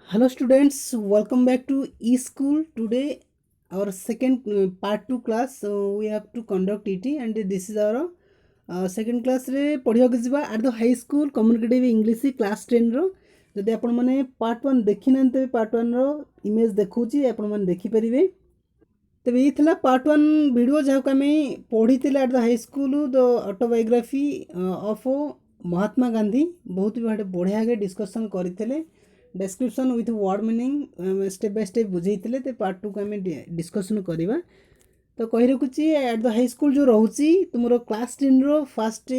Hello students, welcome back to eSchool. Today our second part 2 class we have to conduct it and this is our second class रे पढ़िया के जिबा at the high school communicative English class 10 रो जदि आपण माने part 1 देखि नंते part 1 रो image देखौची आपण माने देखि परिबे तबे ये थिला part 1 वीडियो जहा का में पढ़ी थिले at the high school the autobiography of Mahatma Gandhi बहुत भी बढ़िया के डिस्कशन करथिले description with word meaning step by step बुझेइथिले ते पार्ट 2 को आम डिस्कशन करवा तो कही रखुची एट द हाई स्कूल जो रोची तुम क्लास 10 रो फर्स्ट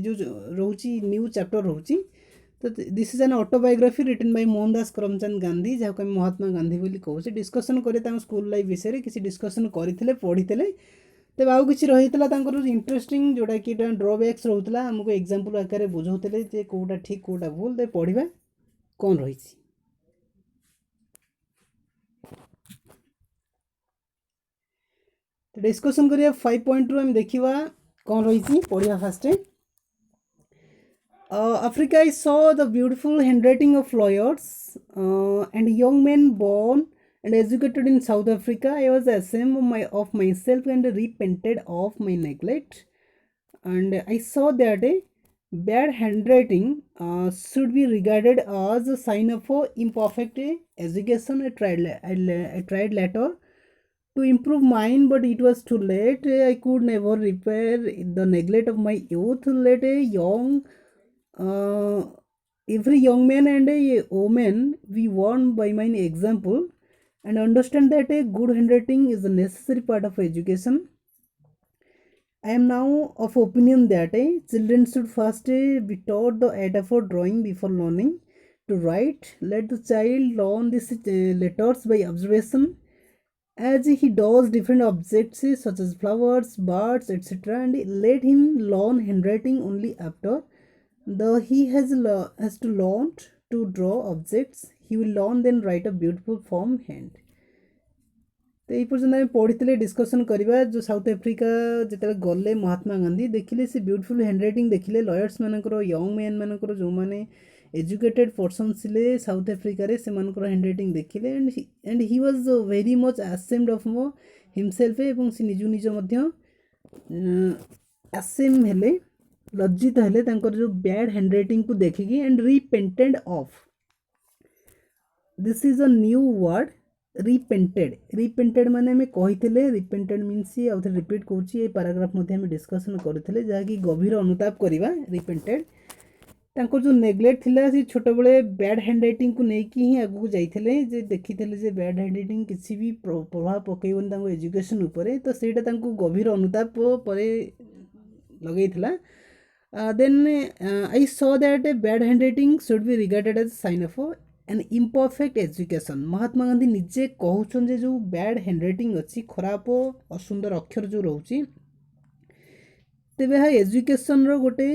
जो रोची न्यू चैप्टर रोची तो this is an autobiography written by Mohandas Karamchand Gandhi जहाँ को महात्मा गांधी बोली कहूँ डिस्कसन करे स्कूल लाइफ विषय किसी डिस्कसन करते पढ़ी तेज आउ कि रही है इंटरेस्टिंग जोटा कि ड्रबैक्स रोला आमको एग्जांपल आकार बुझाते कौटा ठीक कौटा भूल ते पढ़ा कौन रही डिस्कसन करिया 5.2 हम देखिवा कौन रही पढ़िया fast Africa I saw the beautiful handwriting of lawyers and young men born and educated in South Africa. I was ashamed of myself and repented of my neglect. And I saw that bad handwriting should be regarded as a sign of imperfect education. I tried later to improve mine, but it was too late. I could never repair the neglect of my youth. Let a young every young man and a woman be warned by my example and understand that a good handwriting is a necessary part of education. I am now of opinion that children should first be taught the art of drawing before learning to write. Let the child learn these letters by observation as he does different objects such as flowers, birds, etc. and let him learn handwriting only after he has to learn to draw objects. He will learn then write a beautiful form hand. तो ये पर्यटन आम पढ़ी discussion करवा जो south Africa जिते गले महात्मा गांधी देखिले से ब्यूटीफुल हैंडराइटिंग देखिले लॉयर्स मानकर यंग मैन मानकर जो मैंने एजुकेटेड पर्सन थिले साउथ आफ्रिका रे से मानकर हैंडराइटिंग देखिले and he was very much ashamed of मो हिमसेल्फ एवं से निज निज मध्य असेम हेले लज्जित हेले तांकर जो बैड हैंडराइटिंग को देखिकी and repented of this is a new word repented माने हमें कही रिपेंटेड मीन्स आउ थे रिपीट कौच ये पैराग्राफ में डिस्कसन करते जहाँकि गभीर अनुताप करवा रिपेंटेड तांको जो नेग्लेक्ट थिला से छोट बड़े बैड हैंडराइटिंग को लेकिन ही आगू जाइए देखी बैड हैंडराइटिंग किसी भी प्रभाव पकईबन एजुकेशन उपरे तो सेटा गभीर अनुताप पर लगे then I saw that bad handwriting should be regarded as sign of an imperfect education. Mahatma Gandhi निजे कहते जो बैड हैंडराइटिंग अच्छी खराब असुंदर अक्षर जो रोचे तेरे एजुकेशन रोटे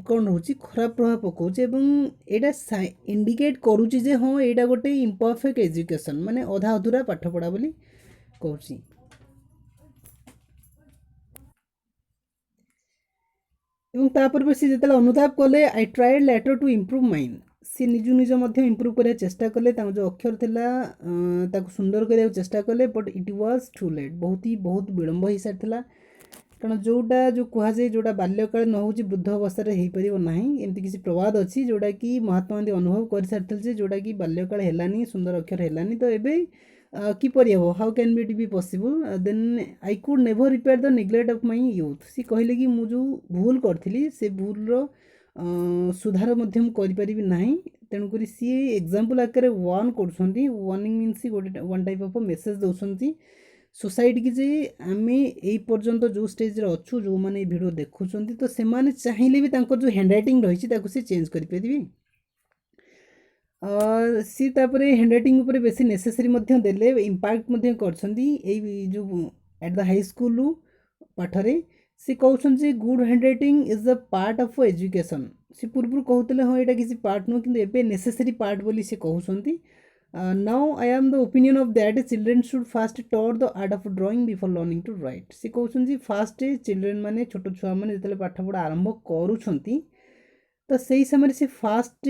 कौन रोचे खराब प्रभाव पकाउे एटा इंडिकेट करुच्ची जे हाँ यहाँ गोटे इम्परफेक्ट एजुकेशन माने अधा अधूरा पाठ पढ़ा बोली कहूँ. तापर सी जो अनुताप कले I tried later to improve mind सी निज निज इम्प्रूव करने चेष्टा कले जो अक्षर था सुंदर करने चेष्टा कले but it was too late बहुत विलम्ब हो सारी कारण जोटा जो कहुए जोटा बाल्यकाल न हो वृद्ध अवस्था हो पार ना एमती किसी प्रवाद अच्छी जोटा कि महात्मा गांधी अनुभव कर सारी जोटा कि बाल्यकाल है सुंदर अक्षर है तो ये किपर हम how can be it be possible then I could never repair the neglect of my youth सी कहले कि मुझे भूल करी से भूल सुधार ना तेणुक सी एग्जांपल आकार वार्न कर वार्निंग मीन्स गोटे वन टाइप ऑफ मेसेज दौरान सोसाइटी की जे आम यही पर्यंत जो स्टेज रे अच्छु जो मैंने वीडियो देखुं तो से चाहिए भी जो हैंडराइटिंग रही से चेंज करें सी हैंडराइटिंग उपर बेसी नेसेसरी देले इम्पैक्ट कर एट द हाई स्कूल पाठरे सी कहते good handwriting is the part of education सी पूर्व कहते हाँ यहाँ किसी पार्ट नुह कि नेसेसरी पार्ट बोली से कहते now I am the opinion of that children should first taught the art of drawing before learning to write सी कहते फास्ट चिल्ड्रेन माने छोट छुआ मैंने जो पाठ पढ़ा आरंभ करुँच तो से समय से फास्ट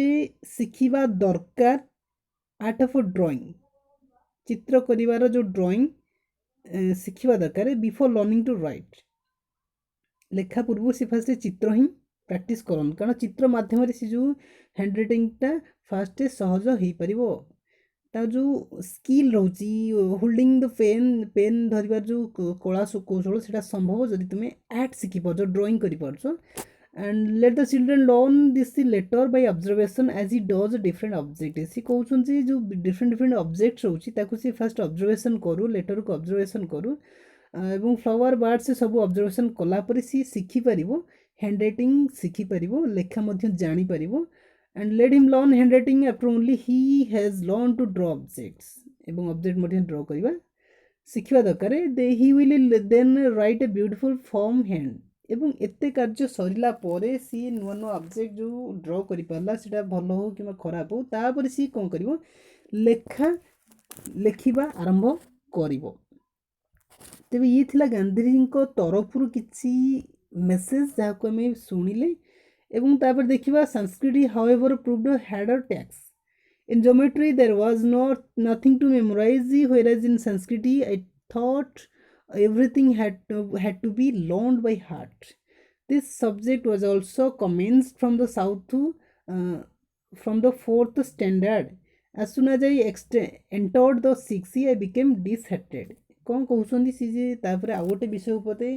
शिखा दरकार आर्ट ऑफ ड्राइंग चित्र करिवार जो ड्राइंग शिखा दरकार बिफोर लर्निंग टू राइट लेखा पूर्व से फास्ट चित्र ही प्रैक्टिस करन कारण चित्र माध्यम से जो हैंड राइटिंगटा फास्ट सहज हो पार तार जो स्किल रोची होल्डिंग द पेन धरबार जो कला कौशल से संभव जदि तुम्हें आर्ट शिखिप जो ड्राइंग कर and let the children learn this letter by observation as he does different object सी कहते जो डिफरेंट डिफरेंट ऑब्जेक्ट रोचे सी फास्ट ऑब्जर्वेशन करू लेटर को ऑब्जर्वेशन करू एवं फ्लावर बार्ड से सब ऑब्जर्वेशन कलापर सी शिखिपर हैंड राइटिंग शिखिपर लेखा जापर and let him learn handwriting after only he has learn to draw objects एवं ऑब्जेक्ट ड्र करवा शिखा दरकार दे he will then write a beautiful form hand एवं एते कार्य सरला परे सी नुआ नुआ ऑब्जेक्ट जो ड्र कर पारला सेटा भल हो कि खराब हो तापर सी कौन कर लेखा लेखिबा आरंभ करिवो तेबे ये थिला गांधीजी को तरफ किसी मेसेज जहाँ को आम शुणिले एवं तापर देखिबा Sanskrit however proved had a टैक्स in geometry there was nothing to memorise व्हेreas in Sanskrit I thought everything had to be learned by heart. This subject was also commenced from the south from the 4th standard. As soon as I entered the 6th I became disheartened. कौन कहते सी जे तापर आ गोटे विषय उपते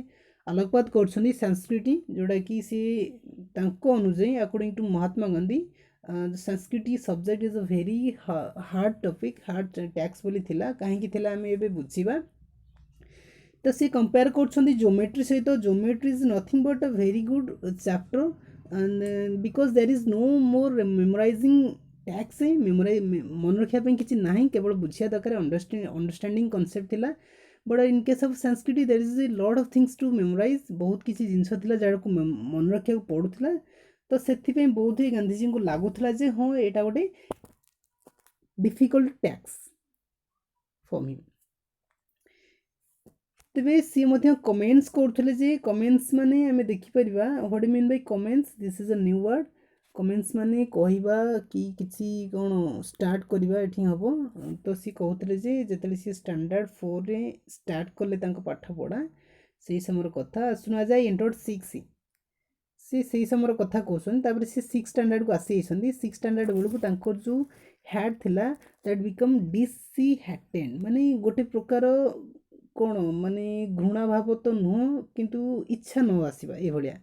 आलोकपात कर संस्कृति जोड़ा कि सी अनुजाई अकॉर्डिंग टू महात्मा गांधी संस्कृति subject is a very hard topic hard text बोली थिला कहीं थिला आम एबे बुझीबा तो सी कंपेयर कर ज्योमेट्री सहित geometry is nothing but a very good chapter and because there is no more memorising text मन रखापी किसी ना केवल बुझिया दरकार अंडरस्टैंडिंग कॉन्सेप्ट थिला but in case of Sanskrit there is a lot of things to memorise बहुत किसी जिनस थिला जहाँ को मन रखा पड़ूला तो से बहुत ही गांधीजी को लगुला जे हाँ यहाँ गोटे डिफिकल्ट टैक्स फॉर हिम तेरे सी कमेंट्स करते कमेंट्स माने आम देखिपर what mean by comments this is a new word comments माने कहवा कि किसी कौन स्टार्ट करवा ये हम तो सी कहते जिते सी स्टैंडर्ड 4 रे स्टार्ट कले पाठ पढ़ा से समय कथा सुना जाए एंटर्ड 6 से समय कथा कहते सी 6 स्टैंडर्ड को आसी 6 स्टैंडर्ड बेलू जो हैड थिला दैट बिकम डिसहेटेड माने गोटे प्रकार कौन माने घृणा भाव तो नुह किंतु इच्छा न आसवा ये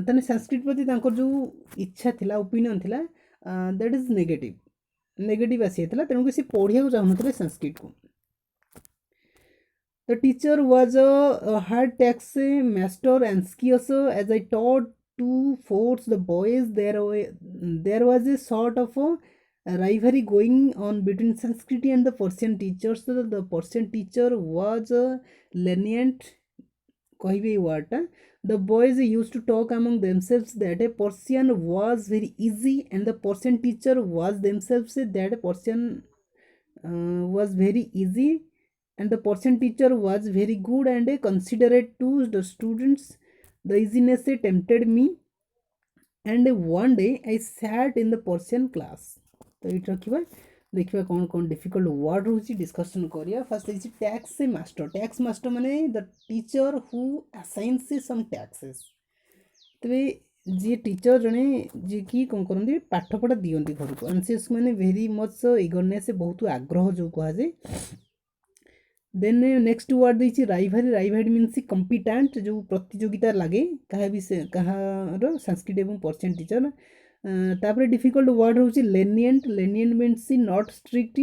तने संस्कृत प्रति जो इच्छा थिला ओपिनियन थिला दैट इज नेगेटिव आसी तेणुक सी पढ़िया चाहून संस्कृत को the teacher was a hard टैक्स master anxious as I thought to force the boys there was a sort of rivalry going on between Sanskrit and the Persian teachers. So the Persian teacher was lenient. कहिबे word the boys used to talk among themselves that a Persian was very easy and the Persian teacher was themselves say that a Persian was very easy and the Persian teacher was very good and considerate to the students. The easiness tempted me and one day I sat in the Persian class. तो ये रखा देखा कौन कौन difficult word रोचे discussion करिया first है टैक्स मास्टर माने the teacher who assigns some tasks तेरे जी टीचर जड़े जी कि कौन करते पाठपढ़ा दिखती घर को एनसीएस मैंने वेरी मच इगरनेस बहुत आग्रह जो कहुए देन नेक्स्ट वर्ड देखिए राइवरी मीन्स कंपिटेंट जो प्रतियोगिता लगे क्या भी से कहार संस्कृत और पर्सियन टीचर तापर डिफिकल्ट वर्ड हूँ लेनिएंट मीन्स नॉट स्ट्रिक्ट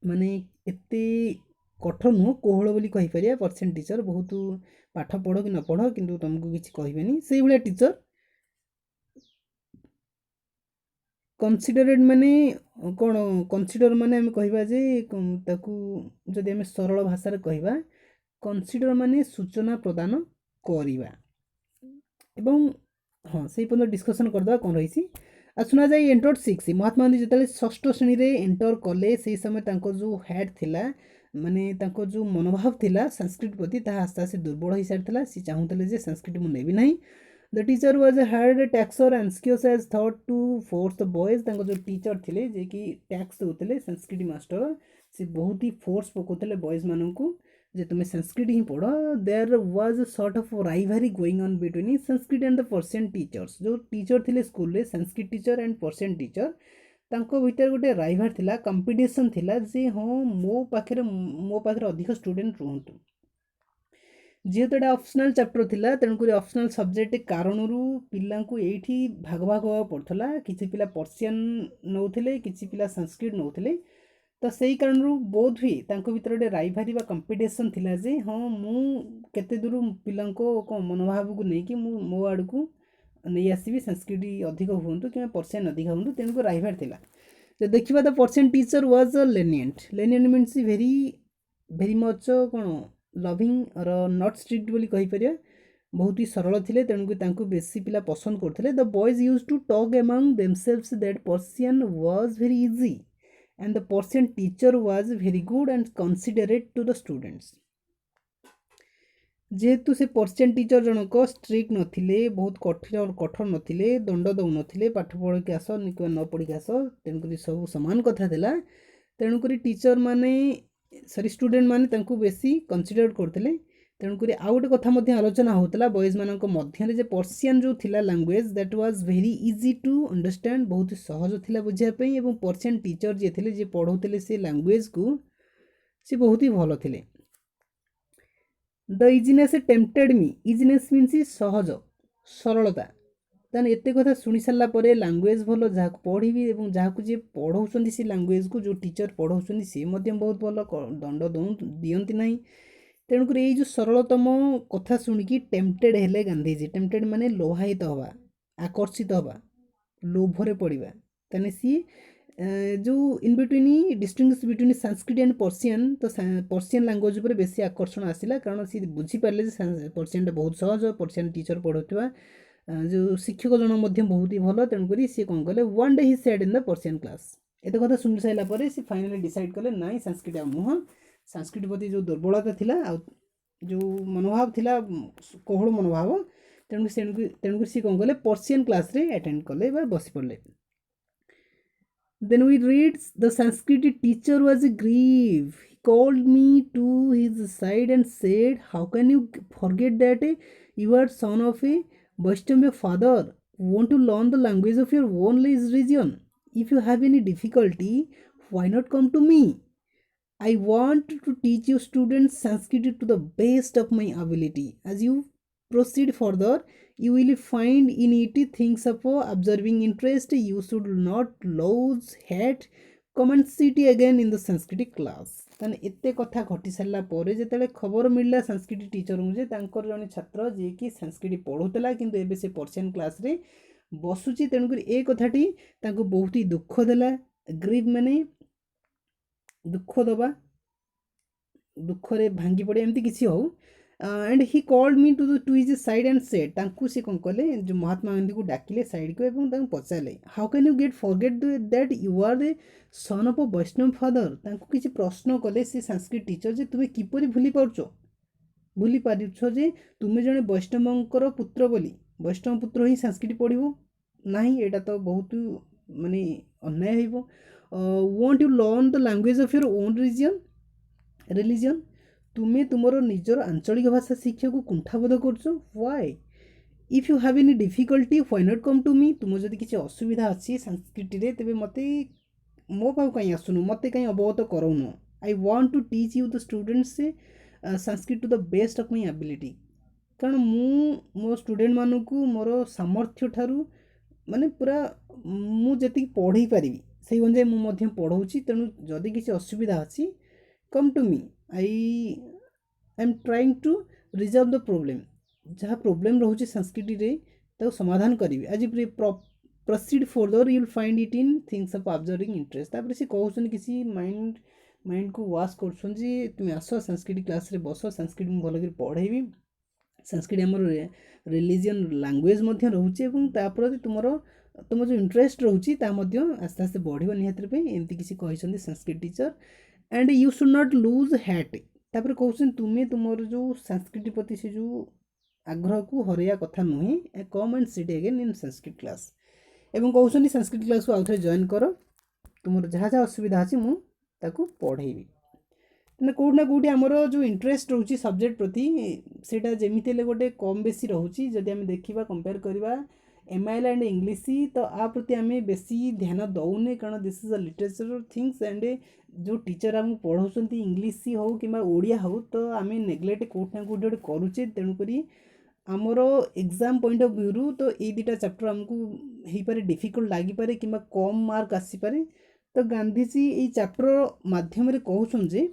माने एते कठोर नुह कोहल बोली कहीपर पर्सेंट टीचर बहुत पाठ पढ़ कि न पढ़ किंतु तुमको किसी कहबेनी से भाया टीचर कनसीडरेट माने कौन कनसीडर माने आम कहवा जे जदि आम सरल भाषा कहवा कनसीडर माने सूचना प्रदान करवा एवं हाँ से पर्यटन डिस्कसन करदे कौन रही सुना जाए एंटर्ड 6 महात्मा गांधी जो 6ठ श्रेणी रे एंटर कले से समय जो हैड थिला माने जो मनोभाव थिला संस्कृत प्रति आस्ते आस्ते दुर्बल हो सारी सी चाहूले संस्कृत मुझे नेबी ना the teacher was hard task master anxious as thought to force the boys जो टीचर थे जे कि टैक्स दौले संस्कृत मास्टर से बहुत ही फोर्स पकाउते बॉयज मानू जे तुम्हें संस्कृत ही पढ़ there was sort of rivalry going on between Sanskrit and the Persian teachers जो टीचर थे स्कूल रे Sanskrit teacher and Persian teacher तांको भीतर गोटे राइवर थिला कंपटीशन थिला जे हाँ मो पाखे अधिक स्टूडेंट रुहतु जेहेतु एटा ऑप्शनल चैप्टर थिला तेणुक ऑप्शनल सब्जेक्ट कारण पिलांकु एठी भाग भाग होगा पड़थला किछि पिला पर्सियन नौथिले किछि पिला संस्कृत नौथिले तो सही कारण बोध हुई तांको भीतर गोटे राइभारी बा कंपटीशन थिला जे हाँ मु केते दूर पिलांको को मनोभाव को लेकिन मो आड़ को नहीं आसबि संस्कृत अधिक हूँ कि पर्सियन अधिक हूँ तेणुक राइभार थिला तो देखा the Persian teacher was lenient lenient means very very much कौन लविंग और नॉट स्ट्रिक्ट बोली कहीपर बहुत ही सरल थे तेणुक बेसी पिला पसंद करते the boys used to talk among themselves that Persian was very easy and the Persian teacher was very good and considerate to the students जेहेतु से पर्सियन टीचर जनक स्ट्रिक्ट नथिले बहुत कठोर नथिले दंड दौ नथिले पाठ पढ़ के आस न पढ़ के आस तेणुक सब सामान कथा थिला तेणुक टीचर माने सरी स्टूडेंट माने बेसी कनसिडर करते तेणुक आउ गोटे कथा आलोचना होता बॉयज मान मध्य जे पर्सियन जो थिला language that was very easy to understand बहुत सहज थिला बुझापी और पर्सियन टीचर जे थिले जे पढ़ाऊले से लैंग्वेज को सी बहुत ही भल थिले the easiness tempted me easiness means सहज सरलता ताने एते कथा शुणी सारापर लांगुएज भल जहाँ पढ़ी और जहाँ जी पढ़ाऊँ से लांगुएज को जो टीचर पढ़ाऊँ सी बहुत भल दंड दियंती ना तेणुक ये जो सरलतम कथा शुणिकी टेम्पटेड हेले गांधीजी टेम्पटेड माने लोभायित हवा आकर्षित हवा लोभरे पड़ा ताने सी जो in between distinguish between Sanskrit and Persian तो पर्सियन लैंग्वेज पर बेसी आकर्षण आसला कारण सी बुझीपारे पर्सियन बहुत सहज पर्सियन टीचर पढ़ुवा जो शिक्षक जन बहुत ही भल तेणुक सी कौन कले one day he said in the Persian class एत कथा शुणी सारापर सी फाइनाली डिसाइड कले ना संस्कृत आ नुह संस्कृत प्रति जो दुर्बलता थिला जो मनोभाव थिला कोहल मनोभाव तेणुक सी कौन कले पर्सियन क्लास रे अटेंड कले बसी पड़े Then we read the Sanskrit teacher was grieved. He called me to his side and said, "How can you forget that you are son of a Vaishnava father? Want to learn the language of your own religion? If you have any difficulty, why not come to me? I want to teach you students Sanskrit to the best of my ability. As you proceed further, you will find in it things of observing interest. You should not lose head. Come and sit again in the Sanskrit class." ताने एते कथा घटी सारा पर जो खबर मिलला Sanskrit teacher जे जन छात्र जे कि संस्कृत पढ़ुला किंतु एबे से पर्सियन क्लास रे बसुची तेणुक ए कथाटी बहुत ही दुख देला ग्रीव माने दुख दबा दुखरे भांगी पड़े एमती किसी हो and he called me to his side and said तांकु से कौन कले जो महात्मा गांधी को डाकिले साइड को एवं तांको पचारे how can you get forget that you are the son of a Vaishnav father तांको किसी प्रश्न कले से संस्कृत टीचर जे तुम्हें किपरि भूली पारुछ जे तुम्हें जड़े वैष्णवंकर पुत्र बोली वैष्णव पुत्र ही संस्कृत पढ़ो ना एटा तो बहुत माने अन्याय हो want you learn the language of your own religion तुम्हें तुमर निजर आंचलिक भाषा शिक्षा को कुंठाबोध कर why if you have any difficulty why not come to me तुम जदि किसी असुविधा अच्छी संस्कृत रे तेबे मते मो पाव कहीं आसुनु मते कहीं अवगत करौन I want to teach you the students Sanskrit to the best of my ability कारण मो स्टूडेंट मानक मोर सामर्थ्य ठारू माने पूरा मुझे पढ़ी पारि से अनुसार मुझे पढ़ाऊँगी तेणु जदि किसी असुविधा अच्छी come to me I am trying to resolve the problem जहाँ प्रोब्लेम रोचे संस्कृत रे तो समाधान करी आज proceed further you will find it in things of observing interest तापर से कहउछन किसी माइंड को वाश करछन जे तुम आस संस्कृत क्लास रे बस संस्कृत मु भल कर पढ़ेबी संस्कृत आमर रिलीजियन लैंग्वेज मध्य रोचे एवं तापर तुम जो इंटरेस्ट रोचे आस्ते आस्ते बढ़िया निहाती पे एमती किसी कही Sanskrit teacher and you should not lose hat तापर कहते तुम्हें तुम जो संस्कृत प्रति से जो आग्रह को हरैया कथा नुहे come and sit again in Sanskrit class एवं कहते संस्कृत क्लास को आउ थे जॉइन कर तुम जहाँ जहाँ असुविधा अच्छी मुझे पढ़ेबी तेना कौट ना कौटी आमर जो इंटरेस्ट रोचे सब्जेक्ट प्रति सेटा जमीती गोटे कम बेसी रोचे जदि आम देखा कंपेयर करवा एमआईएल एंड इंग्लिश तो आ प्रति आम बेसी ध्यान दौने कारण this is a literature things and जो टीचर आम पढ़ाऊँ इंग्लिश हो कि ओडिया हो तो आम नेग्लेक्ट कौट ना कौटी गोटे करुचे तेणुक आमर एग्जाम पॉइंट ऑफ व्यू रु तो ये दुटा चैप्टर आमको हो पारे डिफिकल्ट लगिपारे कि कम मार्क आसीपारे तो गांधीजी ये चैप्टर माध्यम कहते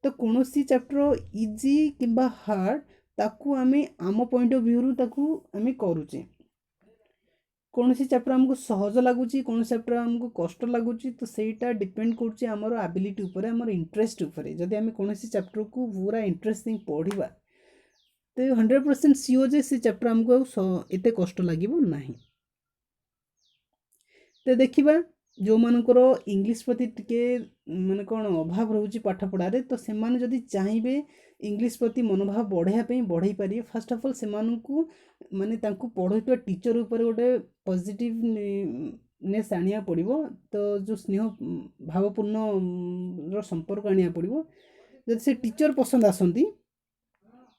तो कौन सी चैप्टर इजी कि हार्ड ताकू आमे आम पॉइंट ऑफ व्यू रु ताकू आमे करूचे कौन सी चैप्टर आमको सहज लगुच कौन चैप्टर आमको कष्ट लगुच तो सहीटा डिपेंड करुच्चे आमर एबिलिटी उपर आमर इंटरेस्ट उपर जदि आम कौन चैप्टर को पूरा इंटरेस्ट दें पढ़ा तो 100% सियोर जे से चैप्टर आमको एते कष्ट लगे ना तो देखा जो मानकर इंग्लिश प्रति टिके माने कौन अभाव रोचे पाठ पढ़ारे तो से जदि चाहिए इंग्लिश प्रति मनोभाव बढ़ाई बढ़ाई पारे फास्ट ऑफ ऑल से माने पढ़ा टीचर उपर गोटे पॉजिटिवनेस आनिया पड़ो तो जो स्नेह भावपूर्ण संपर्क आनिया पड़ो जब से टीचर पसंद आसती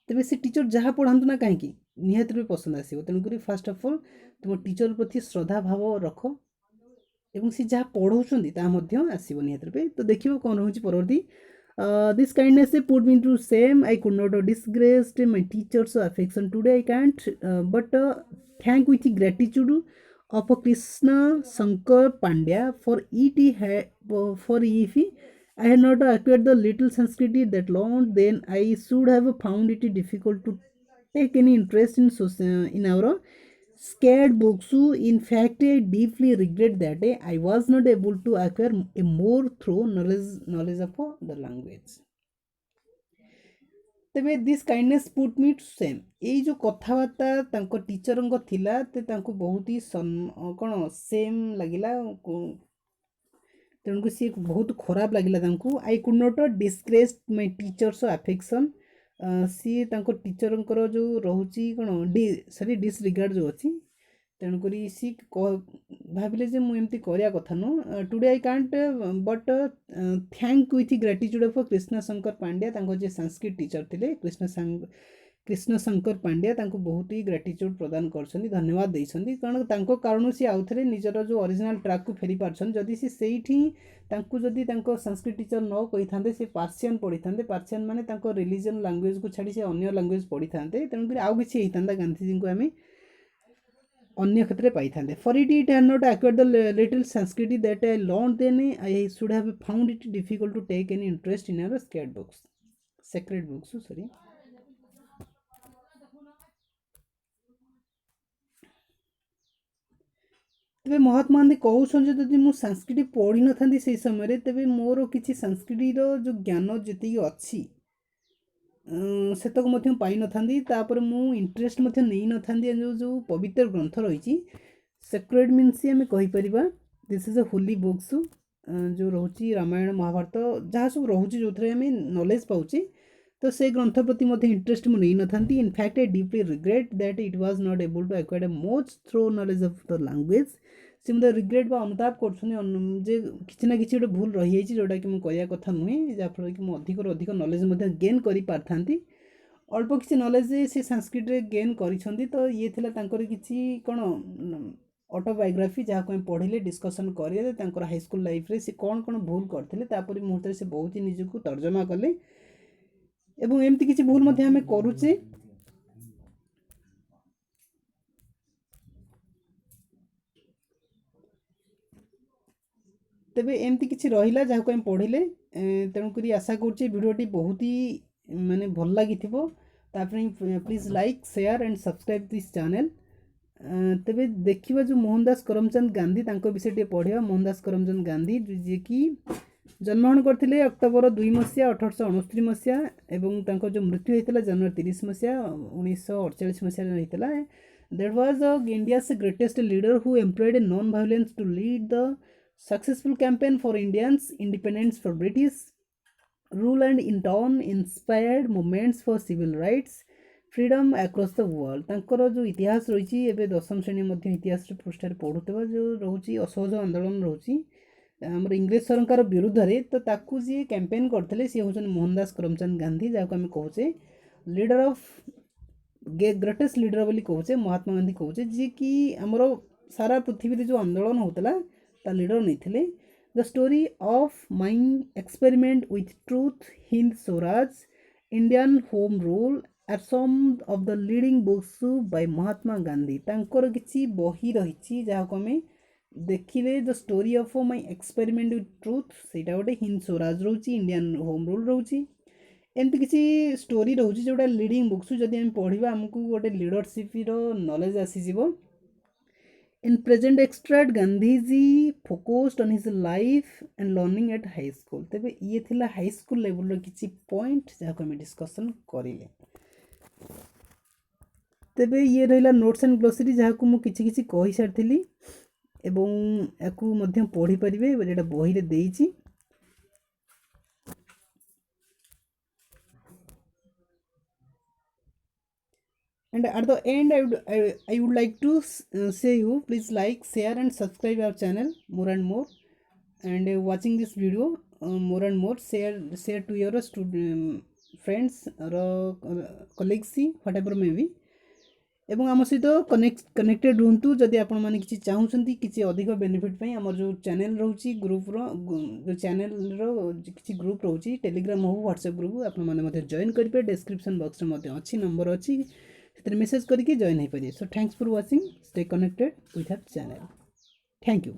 तेरे से टीचर जहाँ पढ़ातु ना कहीं निहत भी पसंद आसो तेणुक फास्ट ऑफ ऑल तुम टीचर प्रति श्रद्धा भाव रख एवं सी जहाँ पढ़ाऊँ आसो निहत रूपे तो देखिए कौन रोचे परवर्ती this kindness put me to shame. I could not disgrace my teachers' affection. Today I can't but thank with gratitude of Krishna Shankar Pandya for it for if I had not acquired the little Sanskrit that long, then I should have found it difficult to take any interest in our scared books. In fact, I deeply regret that I was not able to acquire a more thorough knowledge of the language. तेबे this kindness put me to same यही जो कथबार्ता teacher थिला ते बहुत ही कौन same लगिला तेणुक सी बहुत खराब लगिला I could not disgrace my teachers affection सी टीचर जो रोचे कौन सॉरी डिसरिगार्ड जो अच्छी तेणुक सी भाविले जे मुझे करिया कथा नु today I can't but thank with gratitude of Krishna Shankar Pandya J Sanskrit teacher थे कृष्ण शंकर पांड्या बहुत ही ग्रेटिट्यूड प्रदान कर धन्यवाद देते कारण कारण सी आउ थे निजर जो ओरिजिनल ट्रैक को फेरी पार्छन जदि सी सेठी जदि संस्कृत टीचर न कही था से पार्सियन पढ़ी था पार्सियन माने रिलीजन लैंग्वेज को छाड़ी से अन्य लैंग्वेज पढ़ी था तेणुक आउ कि होता गांधीजी को आम अन्य क्षेत्र पाई था for it had not acquired the little Sanskrit that I learn then I should have found it difficult to take any interest in our sacred books sorry तेरे महात्मा गांधी कहते जदि मुझे संस्कृत पढ़ी न था से समय तेरे मोर किसी संस्कृत जो ज्ञान जी अच्छी सेतक पाई न था मु इंटरेस्ट नहीं न था जो जो पवित्र ग्रंथ रही सेक्रेड मीन्स आम कहीपर this is a holy books जो रोचे रामायण महाभारत जहाँ सब रोचे जो थे आम नॉलेज पाचे तो से ग्रंथ प्रति इंटरेस्ट मुझे नहीं न था in fact I deeply regret that it was not able to acquire most thorough knowledge of the language से मतलब रिग्रेट अनुताप कर किसी ना कि भूल रही है जोटा कि मुझे कथा नुहे जहाँफल कि मुझे अधिक अधिक नॉलेज गेन कर पारि अल्प किसी नॉलेज से संस्कृत गेन कर तो ये किसी कौन ऑटोबायोग्राफी जहाँ को पढ़े डिस्कसन करें हाईस्कूल लाइफ रे से कौन कौन भूल करते मुहूर्त से बहुत ही निजक तर्जमा कले एवं एमती किसी भूल आम करुचे तेबे एमती किसी रहिला जहाँ को पढ़ले तेणुक आशा करुचे भिडियोटी बहुत ही माने भल लगी please like share and subscribe this channel तेबे देखिबा जो मोहनदास करमचंद गांधी विषय पढ़ा मोहनदास करमचंद गांधी जी की जन्मग्रहण करते अक्टोबर 2 मसीहा 1869 मसीहा एवं जो मृत्यु होता जनवरी 30 मसीहा 1948 मसीहा होता that was India's greatest leader who employed non violence to lead the successful campaign for Indians independence for British rule and in turn inspired movements for civil rights, freedom across the world तांकर जो इतिहास रही है दशम श्रेणी मध्य इतिहास पृष्ठ पढ़ुवा जो रोचे असहज आंदोलन रोचे आमर इंग्रेज सरकार विरुद्ध रे तो ताकू जी कैंपेन करते सी हूँ मोहनदास करमचंद गांधी जहाँ आम कहे लीडर ऑफ ग्रेटेस्ट लीडर बोली कहे महात्मा गांधी कहे जी कि आमर सारा पृथ्वी जो आंदोलन होता ता लीडर नहीं the story of my experiment with truth Hind Swaraj Indian home rule are some of the leading books by Mahatma Gandhi तांकर किसी बही रही जहाँ को आम देखिले the story of my experiment with truth सेटा गोटे हिंद स्वराज रोची इंडियन होम रूल रोची एमती किसी स्टोरी रोचे जोटा लीडिंग बुक्स जदि आम पढ़ा आमको गोटे लीडरशिप नॉलेज आसीज in present extract Gandhiji focused on his life and learning at high school तेबे ये थिला हाई स्कूल लेवल किसी पॉइंट जहाँ आम डिस्कसन करें तेबे ये रहा नोट्स एंड ग्लोसरी जहाँ को मुझे कही सारी एवं याकू मध्य पढ़ी पारे जेटा बही रे देइछि and at the end I would like to say you please like share and subscribe our channel more and more and watching this video more and more share to your friends or colleagues whatever may be एवं आम सहित connected रुहतु जदि आपण मैंने किसी चाहूँगी किसी अधिक बेनिफिट आम जो चैनल रोची ग्रुप जो चैनल किसी ग्रुप रोची टेलीग्राम हो व्हाट्सएप ग्रुप आपने जॉइन करेंगे डिस्क्रिप्शन बॉक्स में अच्छी नंबर अच्छी से मेसेज करके जॉइन हो पारे so thanks for watching stay connected with our channel thank you.